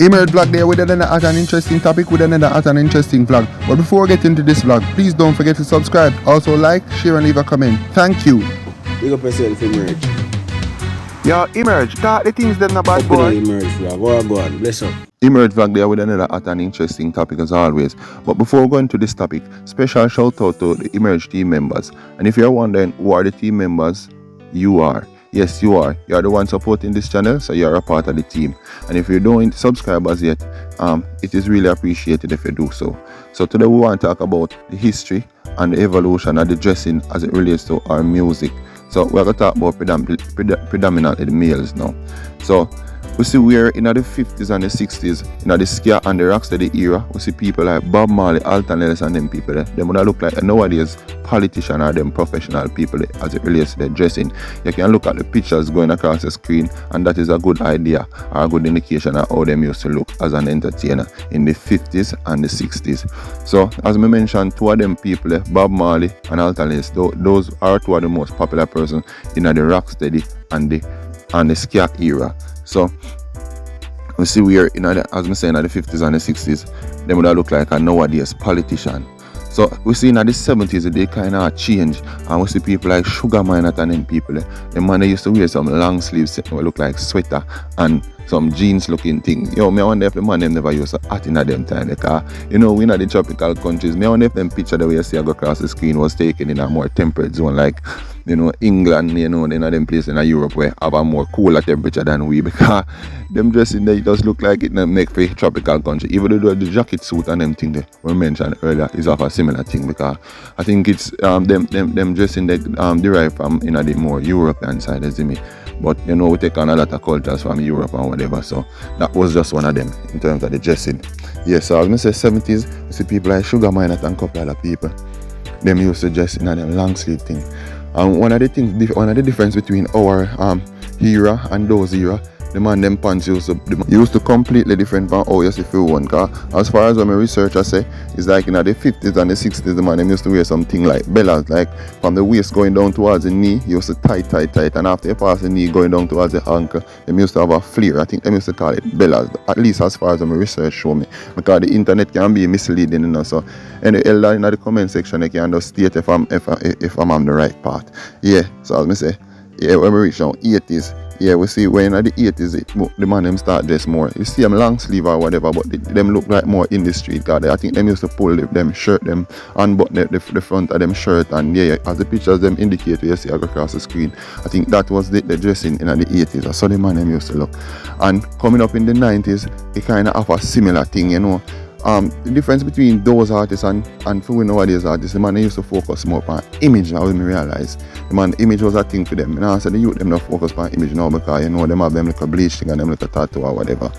Emerge vlog there with another at an interesting topic with another at an interesting vlog. But before we get into this vlog, please don't forget to subscribe. Also like, share and leave a comment. Thank you. Big up yourself, Emerge. Yo, Emerge, talk the things that not bad boy. Emerge vlog, go on, bless up. Emerge vlog there with another at an interesting topic as always. But before we go into this topic, special shout out to the Emerge team members. And if you're wondering who are the team members, you are. Yes, you are. You are the one supporting this channel, so you are a part of the team. And if you don't subscribe as yet, it is really appreciated if you do so. So today we want to talk about the history and the evolution of the dressing as it relates to our music. So we're going to talk about predominantly the males now. So we see we're in the 50s and the 60s, in the ska and the rocksteady era. We see people like Bob Marley, Alton Ellis and them people there. They would look like nowadays politicians or them professional people as it relates to their dressing. You can look at the pictures going across the screen, and that is a good idea or a good indication of how them used to look as an entertainer in the 50s and the 60s. So as we mentioned, two of them people, Bob Marley and Alton Ellis, those are two of the most popular persons in the rocksteady and the ska era. So we see we are in the, as I say, in the 50s and the 60s, they would look like a nowadays politician. So we see in the 70s they kind of change, and we see people like Sugar Minott and them people. The man they used to wear some long sleeves that look like sweater and some jeans looking thing. Yo, me wonder if the man them never used to hat in at them time, because you know we in the tropical countries. Me wonder if them picture the way you see I go across the screen was taken in a more temperate zone, like you know England, you know, in them places in Europe where have a more cooler temperature than we, because them dressing they just look like it make for tropical country. Even though the jacket suit and them thing they we mentioned earlier is of a similar thing, because I think it's them dressing they derived from the more European side, as me. But you know we take on a lot of cultures from Europe and whatever, so that was just one of them in terms of the dressing. Yes, so I was gonna say 70s, we see people like Sugar Minott and a couple other people. Them used to dress in them long sleeve thing. And one of the difference between our era and those era, the man them pants used to completely different from how you see for one. Cause as far as what my researcher say, it's like in the 50s and the 60s, the man them used to wear something like Bellows, like from the waist going down towards the knee, you used to tight, and after you pass the knee going down towards the ankle, they used to have a flare. I think they used to call it Bellows, at least as far as my research show me, because the internet can be misleading, you know. So any elder in the comment section, they can just state if I'm on the right path. Yeah, so as I say, yeah, when we reach now 80s. Yeah, we see when in the 80s, the man them start dress more. You see them long sleeve or whatever, but them look like more in the street. Cause I think them used to pull them shirt, them unbutton the front of them shirt, and yeah, as the pictures them indicate, you see across the screen. I think that was the dressing in the 80s. So the man them used to look. And coming up in the 90s, it kind of have a similar thing, you know. The difference between those artists and for nowadays artists, the man they used to focus more on image. Now we realize the man image was a thing for them. You know, so the youth them not focus on image now, because you know them have them like a bleach thing and them like a tattoo or whatever.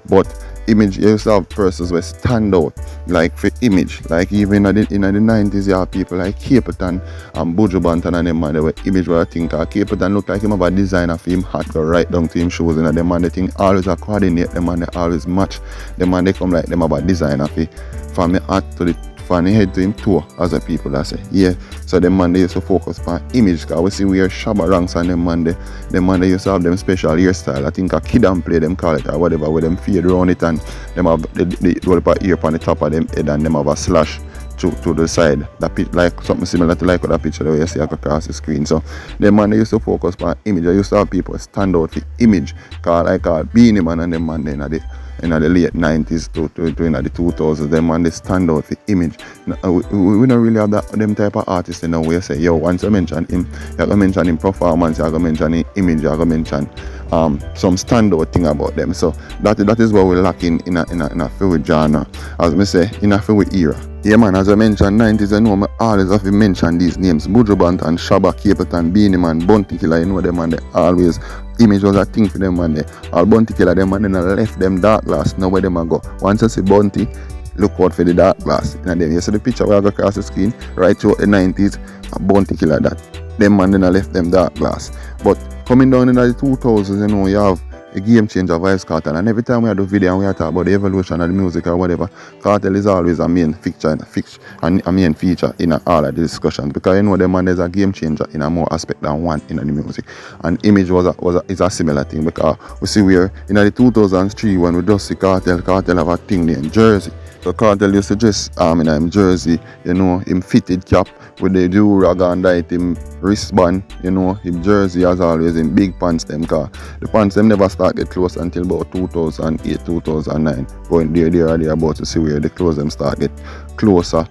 But image, you used to have persons who stand out like for image. Like even in the 90s, you have people like Capleton and Buju Banton and them man, they were image where I think Capleton look like him have a designer for him hat go right down to him shoes, and them man they think always a coordinate, them man they always match. Them man they come like them have a designer for from the hat to the from the head to him toe, as the people that say. Yeah, so them man they used to focus on image, because we see we wear shabba ranks and them man they used to have them special hairstyle. I think a kid and play them call it or whatever, where them fade around it and them have the roll up ear on the top of them head, and them have a slash to the side, that pitch like something similar to like that picture that you see across the screen. So them man they used to focus on image. They used to have people stand out for image, cause like Beanie Man and them man they in the late 90s to in the 2000s, them man they stand out for image. We don't really have them type of artists in a way. Say yo, once you mention him, you're gonna mention him performance, you're gonna mention him image, you're gonna mention some standout thing about them. So that is what we're lacking in a field genre, as me say, in a field era. Yeah man, as I mentioned 90s, I know I always have to mention these names: Buju Banton, Shabba, Capleton, Beanie Man, Bounty Killer. You know them man, they always image was a thing for them man. They all Bounty Killer them man, then I left them dark glass. Now where them a go? Once I see Bounty, look out for the dark glass. And then you see the picture where I go across the screen right through the 90s, a Bounty Killer that. Them man then I left them dark glass. But coming down in the 2000s, you know, you the game changer Vibes Cartel. And every time we do video and we talk about the evolution of the music or whatever, Cartel is always a main feature and a main feature in all of the discussions, because you know the man is a game changer in a more aspect than one in the music. And Image is a similar thing, because we see where in the 2003 when we just see Cartel have a thing named Jersey. So Cartel used to dress in him jersey, you know, him fitted cap with the do-rag underneath him wristband, you know, him jersey as always, in big pants them, car the pants them never start get close until about 2008, 2009. Going there or about to see where the clothes them start get closer.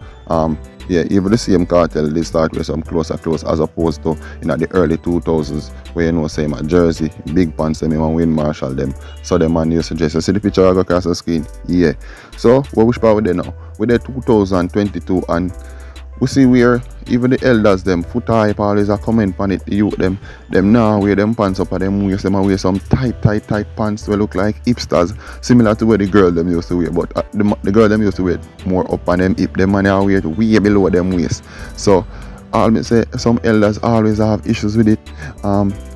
Yeah, even the same Cartel, they start with some close as opposed to in the early 2000s where you know same at Jersey, big pants them, and Wayne Marshall them. So the man used to just see the picture I go across the screen. Yeah. So which part we there now? We're there 2022 and we see where even the elders them foot hype always a comment on it, the youth them now wear them pants up at them waist, them and wear some tight pants to look like hipsters, similar to where the girl them used to wear, but the girl them used to wear more up on them hip, them man now wear way below them waist. So I'll say some elders always have issues with it.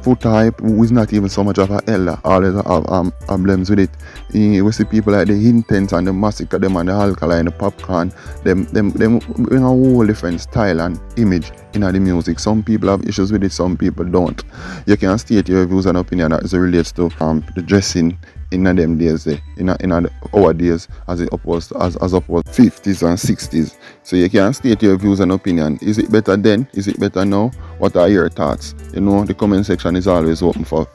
Foot hype, who is not even so much of an elder, always have problems with it. We see people like the Intence and the Massacre, them and the Alkaline, the Popcorn, them bring a whole different style and image in the music. Some people have issues with it, some people don't. You can state your views and opinion as it relates to the dressing in them days, in our days, as opposed to 50s and 60s. So you can state your views and opinion. Is it better then? Is it better now? What are your thoughts? You know, the comment section is always open for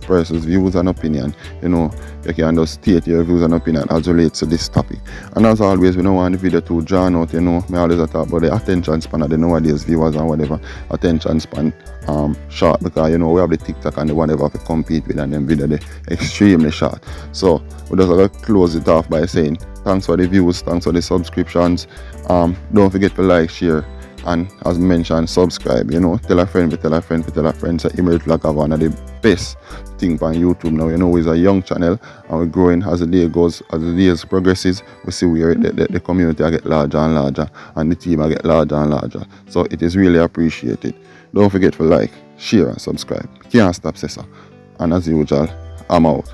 persons' views and opinion. You know, you can just state your views and opinion as relates to this topic. And as always, we don't want the video to drawn out, you know. I always talk about the attention span of the nowadays viewers and whatever. Attention span short, because you know we have the TikTok and the whatever to compete with, and them video they extremely short. So we just gotta close it off by saying thanks for the views, thanks for the subscriptions. Don't forget to like, share, and as mentioned, subscribe. You know, tell a friend, tell a friend. So Emerald Vlog have one of the best thing on YouTube now. You know, it's a young channel and we're growing as the day goes, as the days progresses. We see where the community will get larger and larger, and the team will get larger and larger. So it is really appreciated. Don't forget to like, share, and subscribe. Can't stop, Cesar. And as usual, I'm out.